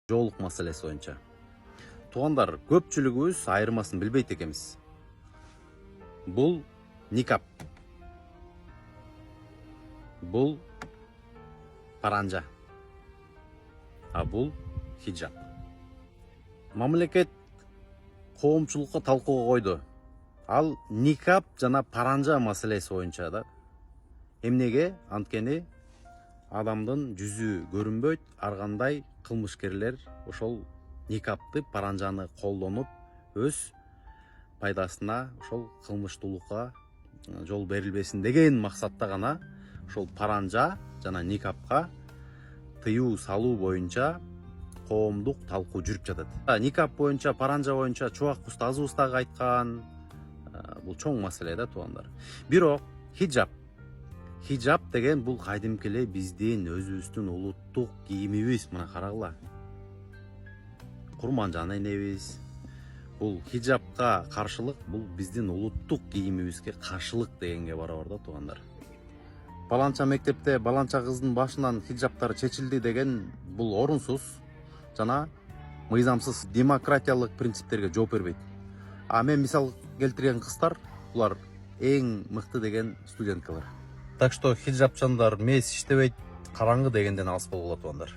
жоолук маселеси боюнча. Туугандар, көпчүлүгүбүз айырмасын билбейт экенбиз. Бул никап. Бул паранжа. А бул хиджаб. Мамлекет коомчулукка талкууга койду. Ал никап жана паранжа маселеси боюнча да. Эмнеге? Анткени адамдын жүзү көрүнбөйт, ар кандай кылмышкерлер ошол никапты, паранжаны колдонуп, өз пайдасына ошол кылмыштуулукка жол берилбесин деген максатта гана ошол паранжа жана никапка тыюу салуу боюнча коомдук талкуу жүрүп жатат. Никап боюнча, паранжа боюнча чубак устазыбыз дагы айткан. Бул чоң маселе да, туугандар. Бирок хиджаб деген бул кайдимки эле биздин өзүбүздүн улуттук кийимибиз. Мына карагыла. Курманжан энебиз. Бул хиджабка каршылык, бул биздин улуттук кийимибизге каршылык дегенге барабар да, туугандар. Баланча мектепте баланча кыздын башынан хиджабтары чечилди деген бул орунсуз жана мыйзамсыз, демократиялык принциптерге жооп бербейт. А мен мисал келтирген кыздар, булар эң мыкты деген студенткалар. Так что хиджабчандар мес иштебейт, караңгы дегенден алыс болгула, туугандар.